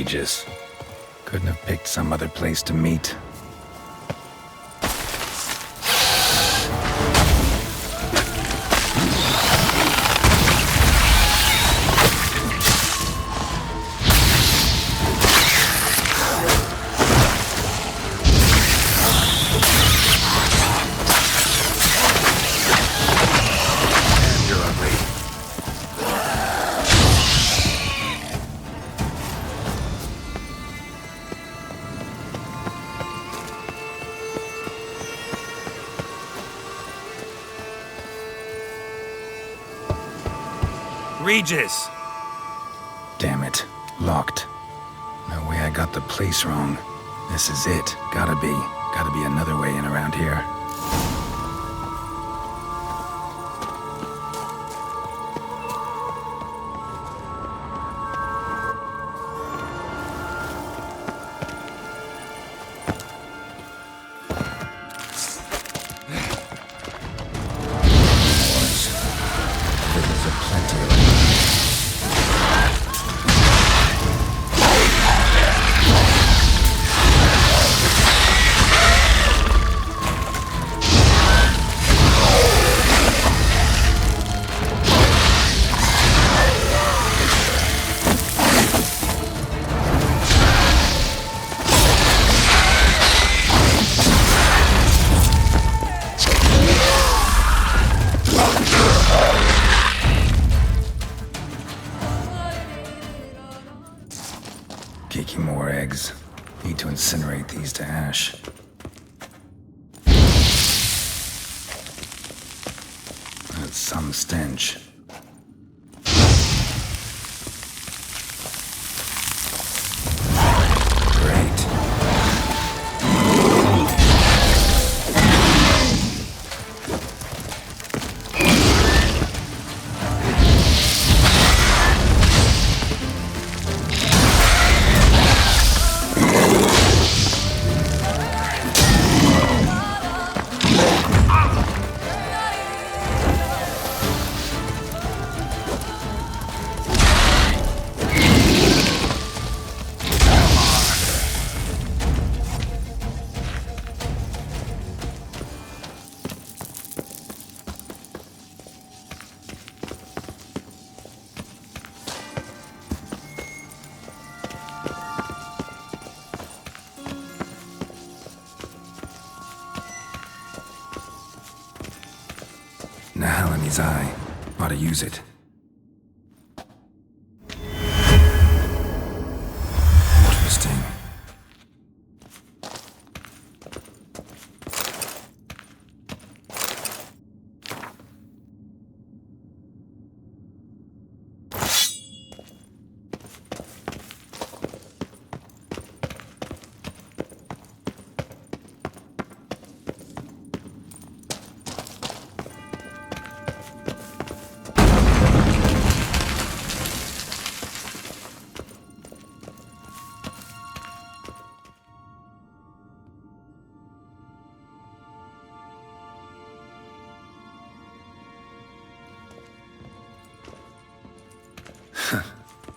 Regis. Couldn't have picked some other place to meet. Regis! Damn it. Locked. No way I got the place wrong. This is it. Gotta be another way in around here. Kicking more eggs. Need to incinerate these to ash. That's some stench. Great. Nahal in his eye. Ought to use it. Interesting.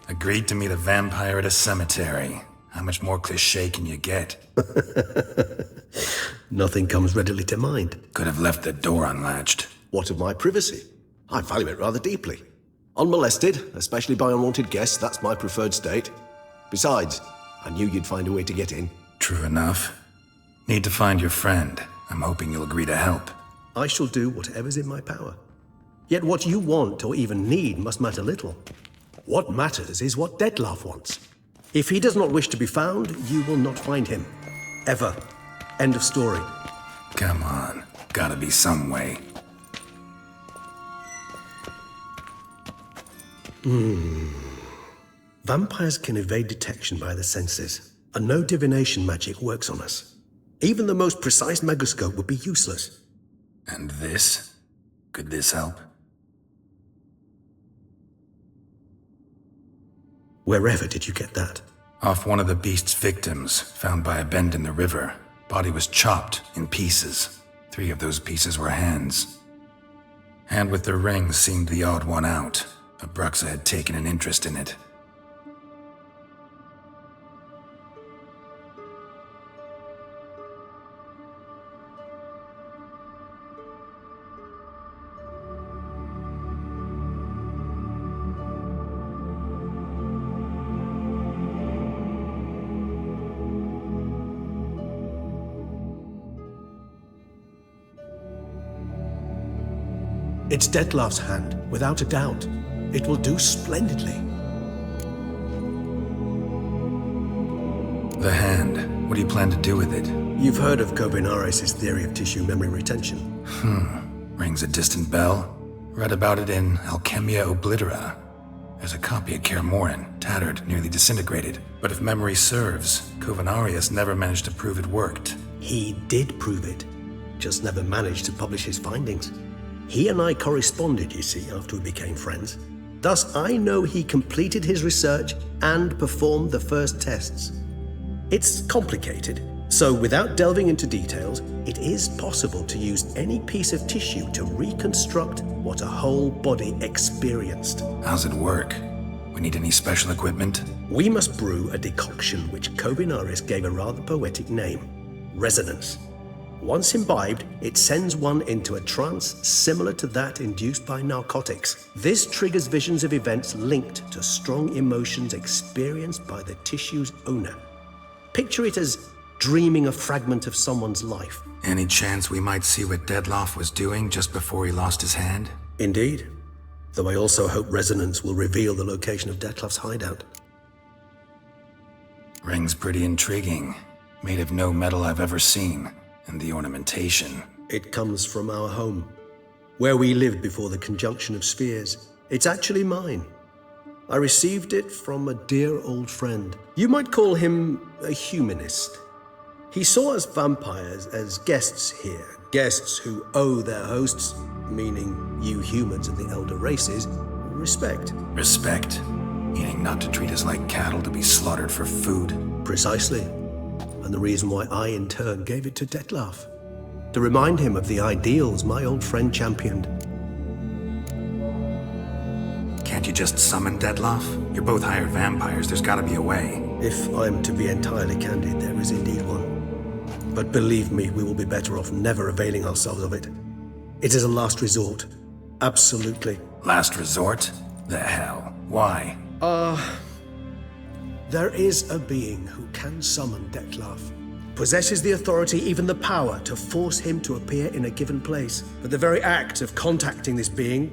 Agreed to meet a vampire at a cemetery. How much more cliché can you get? Nothing comes readily to mind. Could have left the door unlatched. What of my privacy? I value it rather deeply. Unmolested, especially by unwanted guests, that's my preferred state. Besides, I knew you'd find a way to get in. True enough. Need to find your friend. I'm hoping you'll agree to help. I shall do whatever's in my power. Yet what you want or even need must matter little. What matters is what Dettlaff wants. If he does not wish to be found, you will not find him. Ever. End of story. Come on. Gotta be some way. Vampires can evade detection by the senses, and no divination magic works on us. Even the most precise megascope would be useless. And this? Could this help? Wherever did you get that? Off one of the beast's victims, found by a bend in the river. Body was chopped in pieces. 3 of those pieces were hands. Hand with the ring seemed the odd one out. Abruxa had taken an interest in it. It's Detlef's hand, without a doubt. It will do splendidly. The hand. What do you plan to do with it? You've heard of Kovinaris' theory of tissue memory retention. Rings a distant bell. Read about it in Alchemia Oblitera. There's a copy at Kaer tattered, nearly disintegrated. But if memory serves, Kovinaris never managed to prove it worked. He did prove it, just never managed to publish his findings. He and I corresponded, you see, after we became friends. Thus, I know he completed his research and performed the first tests. It's complicated, so without delving into details, it is possible to use any piece of tissue to reconstruct what a whole body experienced. How's it work? We need any special equipment? We must brew a decoction which Kovinaris gave a rather poetic name, resonance. Once imbibed, it sends one into a trance similar to that induced by narcotics. This triggers visions of events linked to strong emotions experienced by the tissue's owner. Picture it as dreaming a fragment of someone's life. Any chance we might see what Detlef was doing just before he lost his hand? Indeed. Though I also hope resonance will reveal the location of Detlef's hideout. Ring's pretty intriguing. Made of no metal I've ever seen. And the ornamentation. It comes from our home, where we lived before the conjunction of spheres. It's actually mine. I received it from a dear old friend. You might call him a humanist. He saw us vampires as guests here, guests who owe their hosts, meaning you humans of the elder races, respect. Respect? Meaning not to treat us like cattle to be slaughtered for food? Precisely. And the reason why I, in turn, gave it to Detlef. To remind him of the ideals my old friend championed. Can't you just summon Detlef? You're both hired vampires, there's gotta be a way. If I'm to be entirely candid, there is indeed one. But believe me, we will be better off never availing ourselves of it. It is a last resort. Absolutely. Last resort? The hell? Why? There is a being who can summon Detlef. Possesses the authority, even the power, to force him to appear in a given place. But the very act of contacting this being,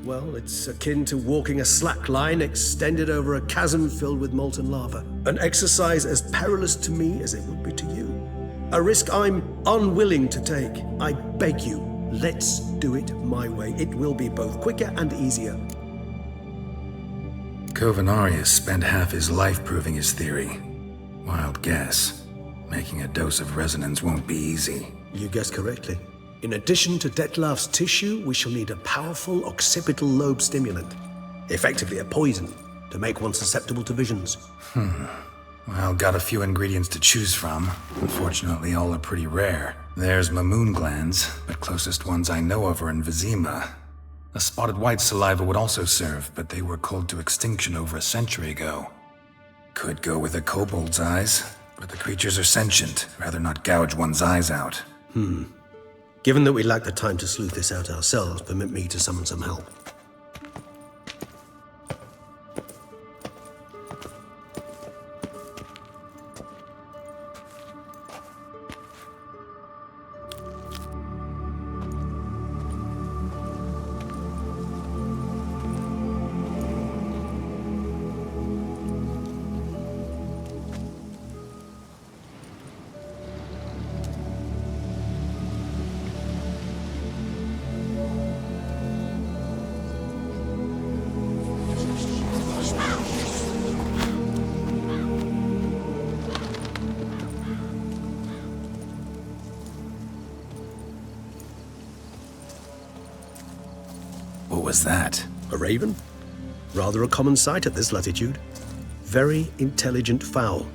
well, it's akin to walking a slack line extended over a chasm filled with molten lava. An exercise as perilous to me as it would be to you. A risk I'm unwilling to take. I beg you, let's do it my way. It will be both quicker and easier. Kovinaris spent half his life proving his theory. Wild guess. Making a dose of resonance won't be easy. You guessed correctly. In addition to Detlef's tissue, we shall need a powerful occipital lobe stimulant. Effectively a poison, to make one susceptible to visions. Well, got a few ingredients to choose from. Unfortunately, all are pretty rare. There's mamoon glands, but closest ones I know of are in Vizima. A spotted white saliva would also serve, but they were culled to extinction over a century ago. Could go with a kobold's eyes, but the creatures are sentient. Rather not gouge one's eyes out. Given that we lack the time to sleuth this out ourselves, permit me to summon some help. What was that? A raven? Rather a common sight at this latitude. Very intelligent fowl.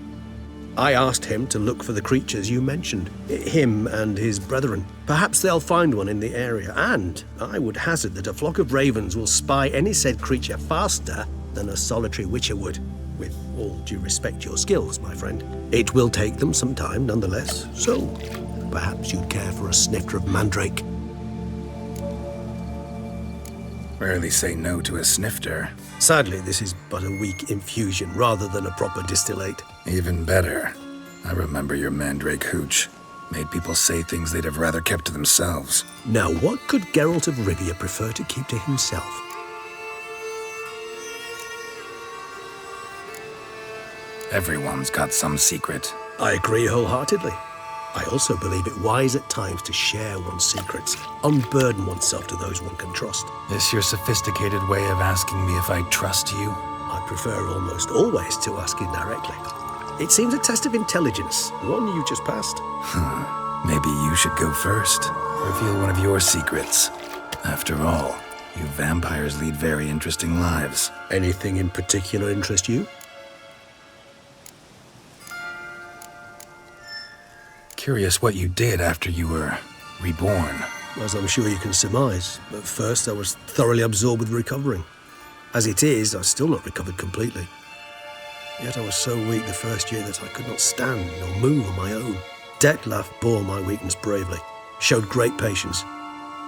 I asked him to look for the creatures you mentioned, him and his brethren. Perhaps they'll find one in the area, and I would hazard that a flock of ravens will spy any said creature faster than a solitary witcher would. With all due respect to your skills, my friend. It will take them some time, nonetheless, so perhaps you'd care for a snifter of mandrake. Rarely say no to a snifter. Sadly, this is but a weak infusion rather than a proper distillate. Even better. I remember your mandrake hooch. Made people say things they'd have rather kept to themselves. Now, what could Geralt of Rivia prefer to keep to himself? Everyone's got some secret. I agree wholeheartedly. I also believe it wise at times to share one's secrets, unburden oneself to those one can trust. This your sophisticated way of asking me if I trust you? I prefer almost always to ask indirectly. It seems a test of intelligence, one you just passed. Maybe you should go first. Reveal one of your secrets. After all, you vampires lead very interesting lives. Anything in particular interest you? Curious what you did after you were reborn. As I'm sure you can surmise, at first I was thoroughly absorbed with recovering. As it is, I've still not recovered completely. Yet I was so weak the first year that I could not stand or move on my own. Detlef bore my weakness bravely, showed great patience.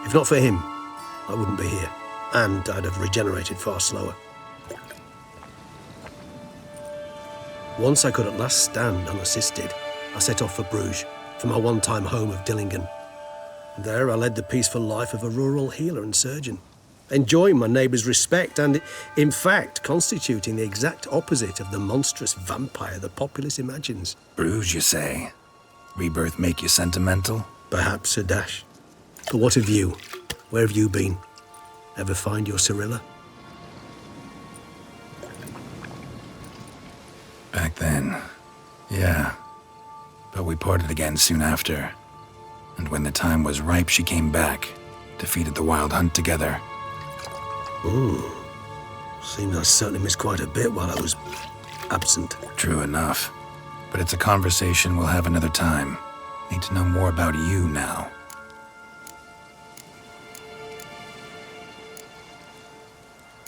If not for him, I wouldn't be here, and I'd have regenerated far slower. Once I could at last stand unassisted, I set off for Bruges, for my one-time home of Dillingen. There I led the peaceful life of a rural healer and surgeon, enjoying my neighbours' respect and, in fact, constituting the exact opposite of the monstrous vampire the populace imagines. Bruges, you say? Rebirth make you sentimental? Perhaps a dash. But what of you? Where have you been? Ever find your Cyrilla? Back then, yeah. But we parted again soon after. And when the time was ripe, she came back, defeated the Wild Hunt together. Seems I certainly missed quite a bit while I was absent. True enough. But it's a conversation we'll have another time. Need to know more about you now.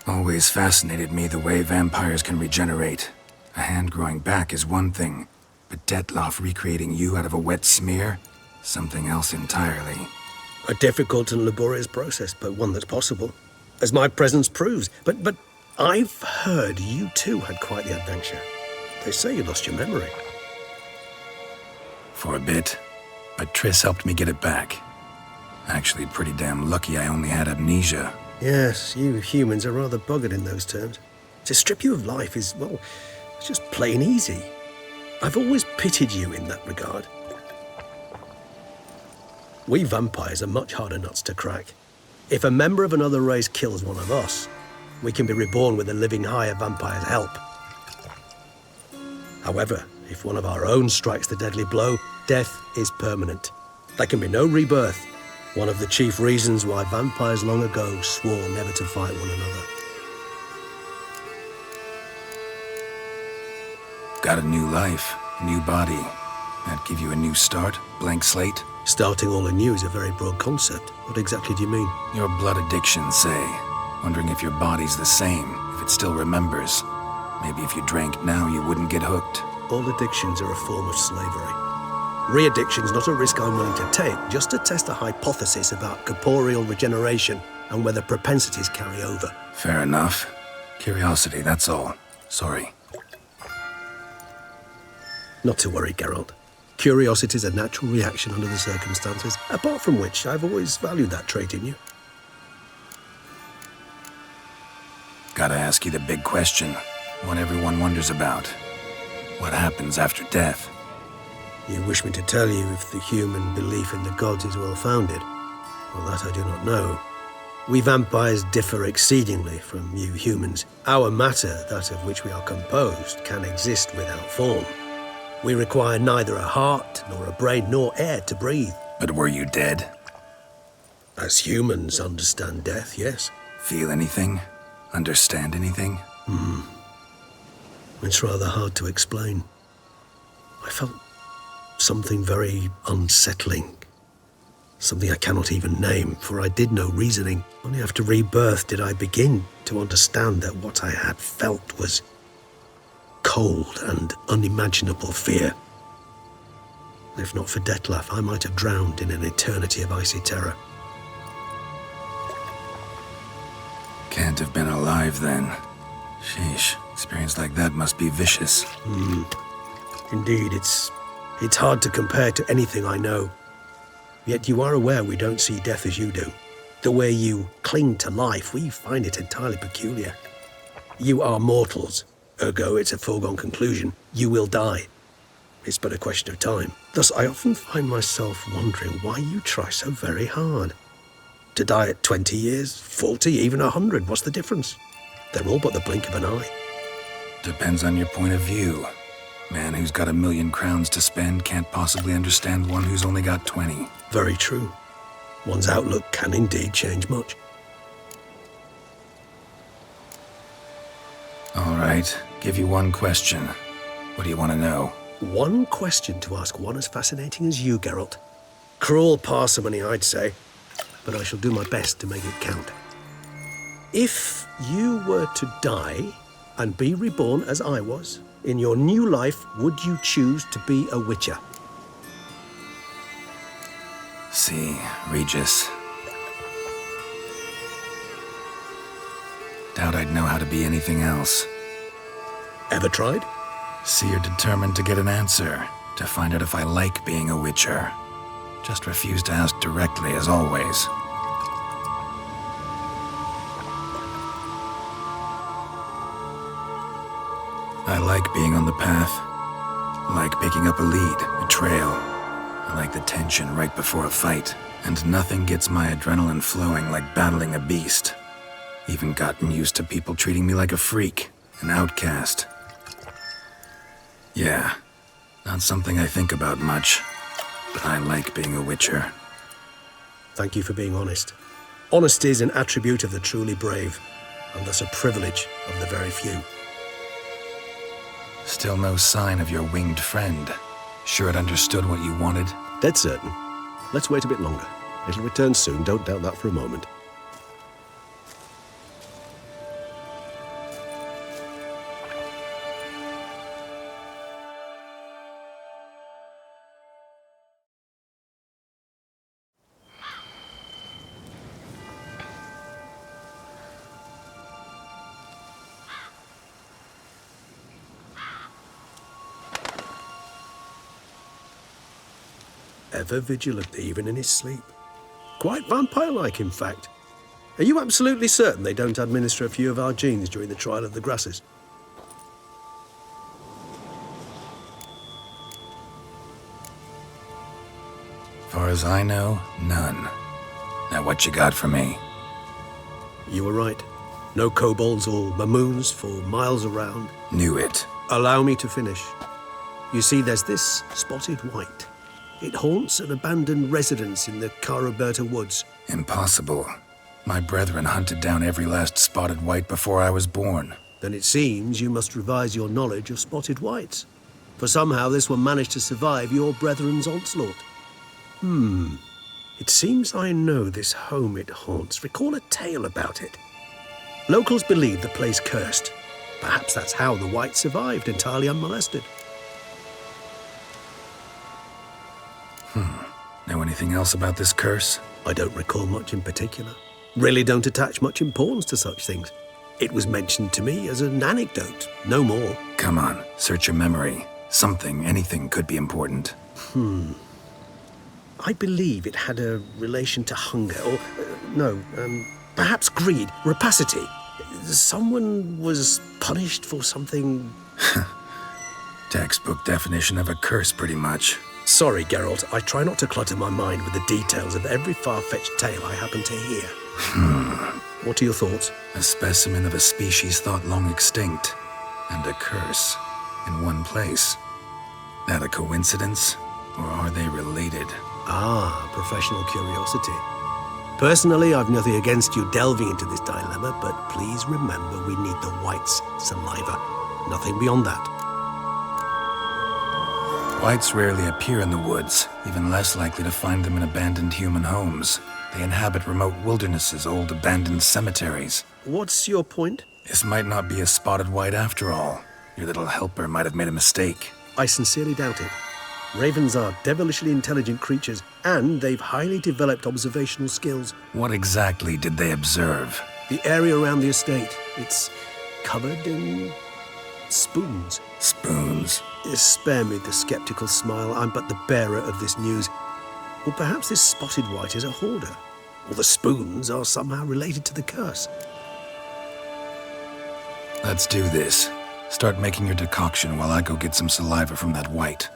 Always fascinated me the way vampires can regenerate. A hand growing back is one thing, but Detlef recreating you out of a wet smear? Something else entirely. A difficult and laborious process, but one that's possible, as my presence proves. But I've heard you too had quite the adventure. They say you lost your memory. For a bit, but Triss helped me get it back. Actually, pretty damn lucky I only had amnesia. Yes, you humans are rather buggered in those terms. To strip you of life is, well, it's just plain easy. I've always pitied you in that regard. We vampires are much harder nuts to crack. If a member of another race kills one of us, we can be reborn with a living higher vampire's help. However, if one of our own strikes the deadly blow, death is permanent. There can be no rebirth. One of the chief reasons why vampires long ago swore never to fight one another. Got a new life, new body. That give you a new start, blank slate? Starting all anew is a very broad concept. What exactly do you mean? Your blood addiction, say. Wondering if your body's the same, if it still remembers. Maybe if you drank now, you wouldn't get hooked. All addictions are a form of slavery. Re-addiction's not a risk I'm willing to take, just to test a hypothesis about corporeal regeneration and whether propensities carry over. Fair enough. Curiosity, that's all. Sorry. Not to worry, Geralt. Curiosity is a natural reaction under the circumstances, apart from which I've always valued that trait in you. Gotta ask you the big question. One everyone wonders about. What happens after death? You wish me to tell you if the human belief in the gods is well-founded? Well, that I do not know. We vampires differ exceedingly from you humans. Our matter, that of which we are composed, can exist without form. We require neither a heart, nor a brain, nor air to breathe. But were you dead? As humans understand death, yes. Feel anything? Understand anything? It's rather hard to explain. I felt something very unsettling. Something I cannot even name, for I did no reasoning. Only after rebirth did I begin to understand that what I had felt was cold and unimaginable fear. If not for Detlef, I might have drowned in an eternity of icy terror. Can't have been alive then. Sheesh, experience like that must be vicious. Indeed, it's It's hard to compare to anything I know. Yet you are aware we don't see death as you do. The way you cling to life, we find it entirely peculiar. You are mortals, ergo it's a foregone conclusion. You will die. It's but a question of time. Thus, I often find myself wondering why you try so very hard. To die at 20 years, 40, even 100, what's the difference? They're all but the blink of an eye. Depends on your point of view. Man who's got 1,000,000 crowns to spend can't possibly understand one who's only got 20. Very true. One's outlook can indeed change much. All right, give you one question. What do you want to know? One question to ask one as fascinating as you, Geralt. Cruel parsimony, I'd say, but I shall do my best to make it count. If you were to die and be reborn as I was, in your new life, would you choose to be a Witcher? See, Regis. Doubt I'd know how to be anything else. Ever tried? See, you're determined to get an answer, to find out if I like being a Witcher. Just refuse to ask directly, as always. I like being on the path. I like picking up a lead, a trail. I like the tension right before a fight. And nothing gets my adrenaline flowing like battling a beast. Even gotten used to people treating me like a freak, an outcast. Yeah, not something I think about much, but I like being a Witcher. Thank you for being honest. Honesty is an attribute of the truly brave, and thus a privilege of the very few. Still no sign of your winged friend. Sure it understood what you wanted? Dead certain. Let's wait a bit longer. It'll return soon, don't doubt that for a moment. Ever vigilant, even in his sleep. Quite vampire-like, in fact. Are you absolutely certain they don't administer a few of our genes during the trial of the grasses? Far as I know, none. Now what you got for me? You were right. No kobolds or mamoons for miles around. Knew it. Allow me to finish. You see, there's this spotted white. It haunts an abandoned residence in the Caraberta woods. Impossible. My brethren hunted down every last spotted white before I was born. Then it seems you must revise your knowledge of spotted whites. For somehow this one managed to survive your brethren's onslaught. It seems I know this home it haunts. Recall a tale about it. Locals believe the place cursed. Perhaps that's how the whites survived, entirely unmolested. Know anything else about this curse? I don't recall much in particular. Really don't attach much importance to such things. It was mentioned to me as an anecdote, no more. Come on, search your memory. Something, anything could be important. I believe it had a relation to hunger, or, perhaps greed, rapacity. Someone was punished for something... Textbook definition of a curse, pretty much. Sorry, Geralt, I try not to clutter my mind with the details of every far-fetched tale I happen to hear. What are your thoughts? A specimen of a species thought long extinct, and a curse in one place. That a coincidence, or are they related? Ah, professional curiosity. Personally, I've nothing against you delving into this dilemma, but please remember we need the whites' saliva. Nothing beyond that. Whites rarely appear in the woods, even less likely to find them in abandoned human homes. They inhabit remote wildernesses, old abandoned cemeteries. What's your point? This might not be a spotted white after all. Your little helper might have made a mistake. I sincerely doubt it. Ravens are devilishly intelligent creatures, and they've highly developed observational skills. What exactly did they observe? The area around the estate, it's covered in Spoons. Spoons. Spare me the skeptical smile. I'm but the bearer of this news. Or perhaps this spotted white is a hoarder. Or the spoons are somehow related to the curse. Let's do this. Start making your decoction while I go get some saliva from that white.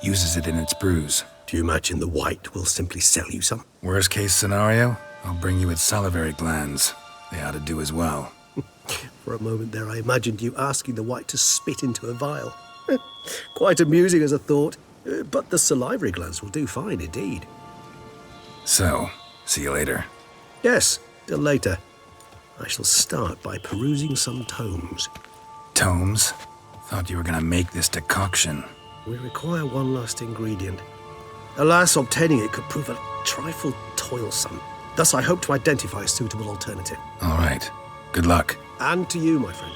Uses it in its brews. Do you imagine the white will simply sell you some? Worst case scenario, I'll bring you its salivary glands. They ought to do as well. For a moment there, I imagined you asking the white to spit into a vial. Quite amusing as a thought, but the salivary glands will do fine indeed. So, see you later. Yes, till later. I shall start by perusing some tomes. Tomes? Thought you were gonna make this decoction. We require one last ingredient. Alas, obtaining it could prove a trifle toilsome. Thus, I hope to identify a suitable alternative. All right. Good luck. And to you, my friend.